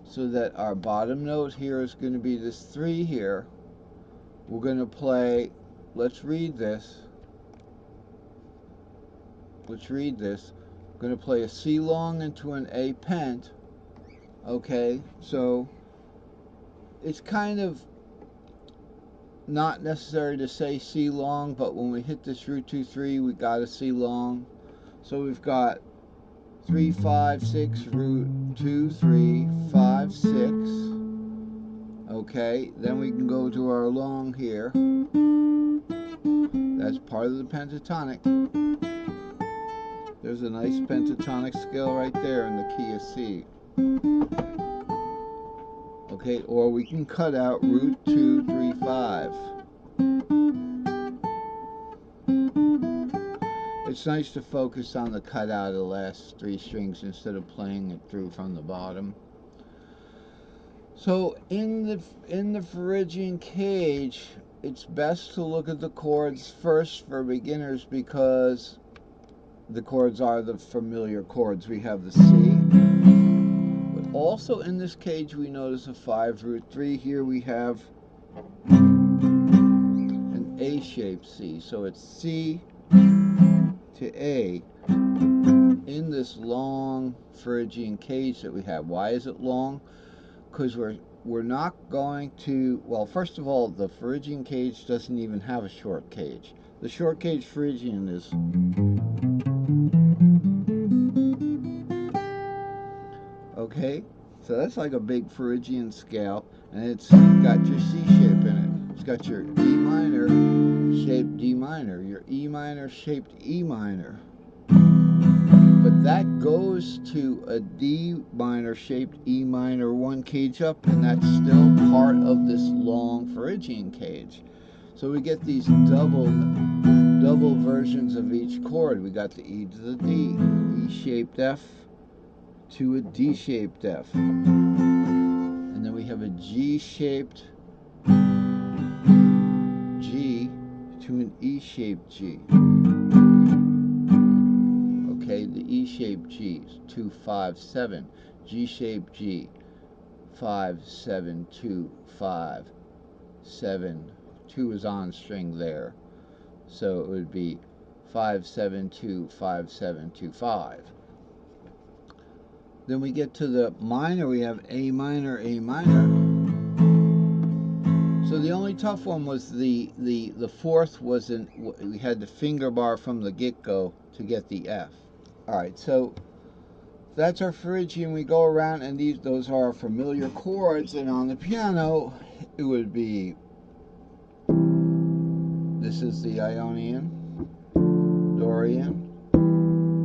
so that our bottom note here is going to be this 3 here. We're going to play, let's read this. Let's read this. We're going to play a C long into an A pent. Okay, so it's kind of not necessary to say C long, but when we hit this root 2 3, we got a C long. So we've got 3 5 6 root 2 3 5 6. Okay, then we can go to our long here. That's part of the pentatonic. There's a nice pentatonic scale right there in the key of C. Okay, or we can cut out root 2 3 5. It's nice to focus on the cut out of the last 3 strings instead of playing it through from the bottom. So in the Phrygian cage, it's best to look at the chords first for beginners because the chords are the familiar chords. We have the C. But also in this cage we notice a 5 root 3. Here we have an A-shaped C. So it's C to A in this long Phrygian cage that we have. Why is it long? Because we're not going to, well, first of all, the Phrygian cage doesn't even have a short cage. The short cage Phrygian is, okay, so that's like a big Phrygian scale, and it's got your C shape in it. It's got your E minor shaped D minor, your E minor shaped E minor. But that goes to a D minor shaped E minor 1 cage up, and that's still part of this long Phrygian cage. So we get these double versions of each chord. We got the E to the D, E shaped F to a D shaped F. And then we have a G shaped G to an E shaped G. Okay, the E-shaped G's, 2, 5, 7. G-shaped G, 5, 7, 2, 5, 7. 2 is on string there. So it would be 5, 7, 2, 5, 7, 2, 5. Then we get to the minor, we have A minor, A minor. So the only tough one was the fourth wasn't, we had the finger bar from the get-go to get the F. Alright, so that's our Phrygian. We go around, and those are our familiar chords. And on the piano, it would be, this is the Ionian, Dorian,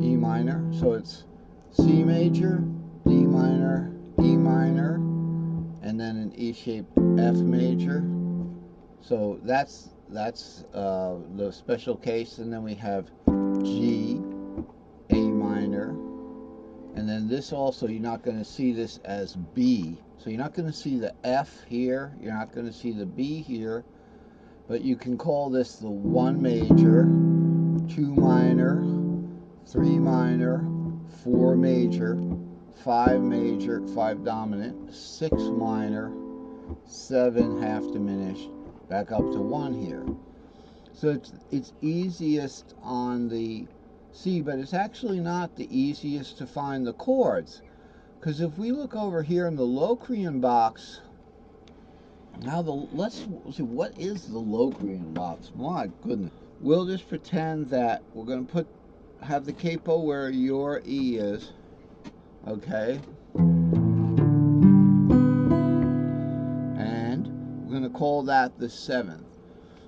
E minor. So it's C major, D minor, E minor, and then an E-shaped F major. So that's the special case. And then we have G, A minor. And then this also, you're not going to see this as B. So you're not going to see the F here. You're not going to see the B here. But you can call this the 1 major, 2 minor, 3 minor, 4 major, 5 major, 5 dominant, 6 minor, 7 half diminished, back up to 1 here. So it's easiest on the C, but it's actually not the easiest to find the chords, because if we look over here in the Locrian box, now let's see, what is the Locrian box? My goodness. We'll just pretend that we're going to have the capo where your E is, okay, and we're going to call that the 7th.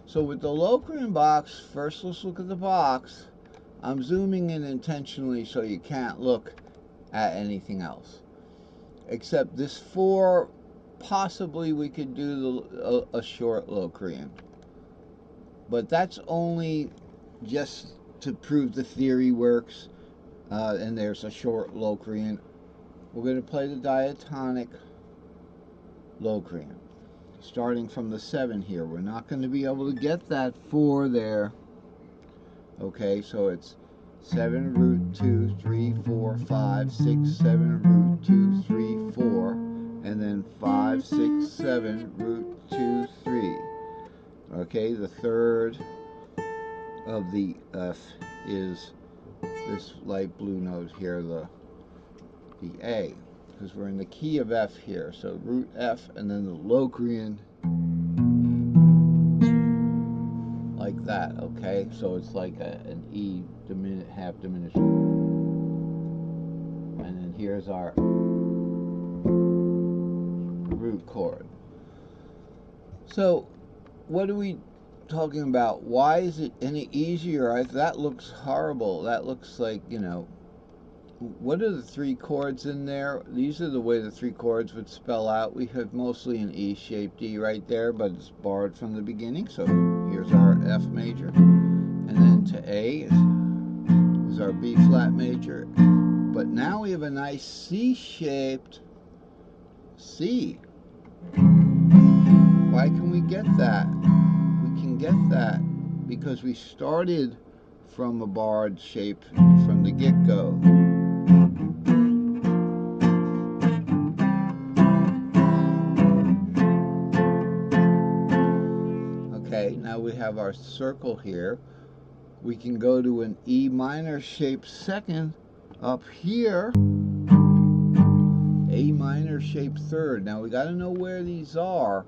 So with the Locrian box, first let's look at the box. I'm zooming in intentionally so you can't look at anything else. Except this 4, possibly we could do a short Locrian. But that's only just to prove the theory works. And there's a short Locrian. We're going to play the diatonic Locrian. Starting from the 7 here. We're not going to be able to get that 4 there. Okay, so it's 7 root 2 3 4 5 6 7 root 2 3 4, 7, 5, 6, 7, root 2, 3. Okay, the third of the F is this light blue note here, the A, because we're in the key of F here. So root F and then the Locrian like that, okay? So it's like an E half diminished. And then here's our root chord. So what are we talking about? Why is it any easier? That looks horrible. That looks like, you know, what are the three chords in there? These are the way the three chords would spell out. We have mostly an E-shaped D right there, but it's borrowed from the beginning. So here's our F major. And then to A is our B flat major. But now we have a nice C-shaped C. Why can we get that? We can get that because we started from a barred shape from the get-go. Okay, now we have our circle here. We can go to an E minor shaped second up here. A minor shaped third. Now we got to know where these are.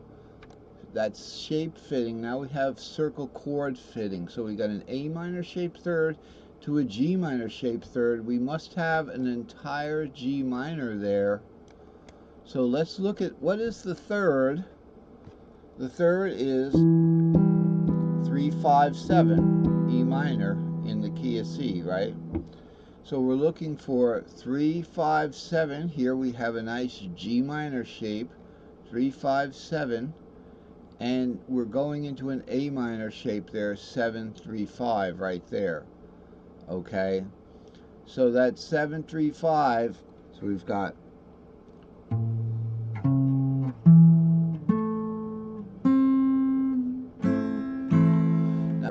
That's shape fitting. Now we have circle chord fitting. So we got an A minor shaped third to a G minor shaped third. We must have an entire G minor there. So let's look at what is the third. The third is 3, 5, 7 E minor in the key of C, right? So we're looking for 3, 5, 7. Here we have a nice G minor shape, 3, 5, 7, and we're going into an A minor shape there, 7, 3, 5 right there. Okay, so that's 7, 3, 5. So we've got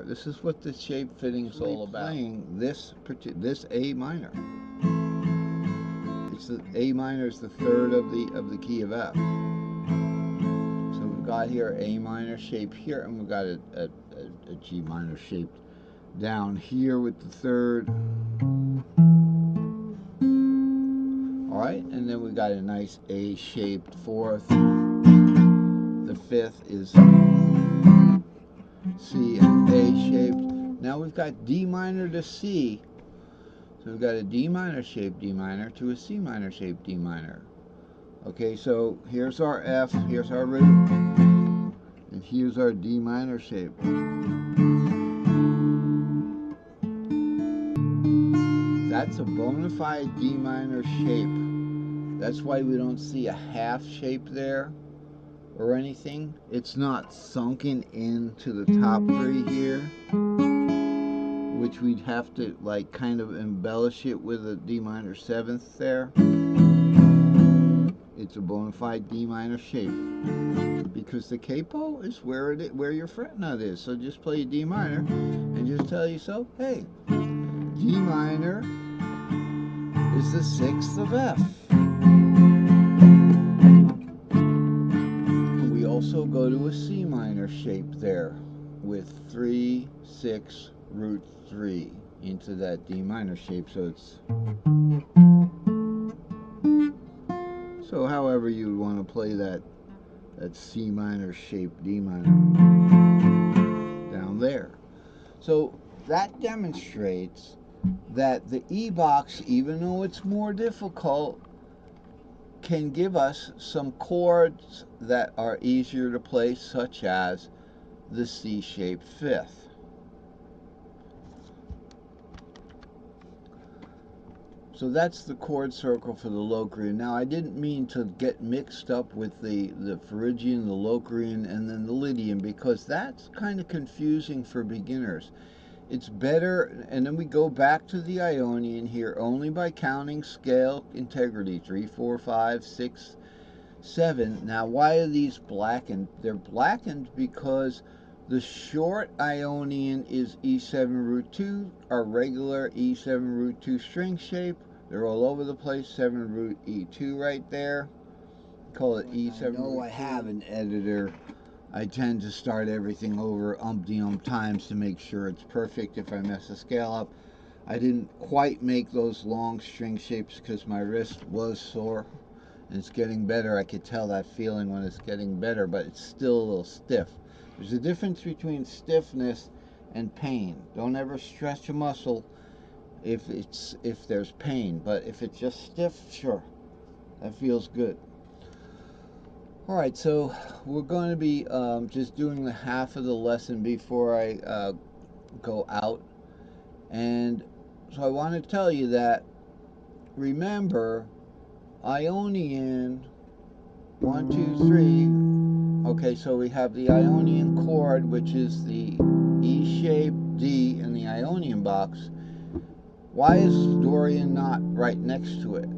this is what the shape fitting is all about. Playing this A minor. It's the A minor is the third of the key of F. So we've got here A minor shape here, and we've got a G minor shaped down here with the third. All right, and then we got a nice A shaped fourth. The fifth is C and A shaped. Now we've got D minor to C. So we've got a D minor shaped D minor to a C minor shaped D minor. Okay, so here's our F, here's our root, and here's our D minor shape. That's a bona fide D minor shape. That's why we don't see a half shape there or anything. It's not sunken into the top three here, which we'd have to like kind of embellish it with a D minor seventh there. It's a bona fide D minor shape because the capo is where your fret nut is. So just play D minor and just tell yourself, hey, D minor is the sixth of F. And we also go to a C minor shape there with 3, 6, root 3 into that D minor shape. So it's however you would want to play that C minor shaped D minor down there. So that demonstrates that the E box, even though it's more difficult, can give us some chords that are easier to play, such as the C-shaped fifth. So that's the chord circle for the Locrian. Now I didn't mean to get mixed up with the Phrygian, the Locrian, and then the Lydian, because that's kind of confusing for beginners. It's better, and then we go back to the Ionian here only by counting scale integrity, 3, 4, 5, 6, 7. Now why are these blackened? They're blackened because the short Ionian is E7 root 2, our regular E7 root 2 string shape. They're all over the place, 7 root E2 right there. call it E7. I know I have an editor. I tend to start everything over umpty-ump times to make sure it's perfect. If I mess a scale up, I didn't quite make those long string shapes because my wrist was sore. And it's getting better. I could tell that feeling when it's getting better, but it's still a little stiff. There's a difference between stiffness and pain. Don't ever stretch a muscle if there's pain, but if it's just stiff, sure, that feels good. All right, so we're going to be just doing the half of the lesson before I go out. And so I want to tell you that, remember, Ionian, 1, 2, 3. Okay, so we have the Ionian chord, which is the E shape D in the Ionian box. Why is Dorian not right next to it?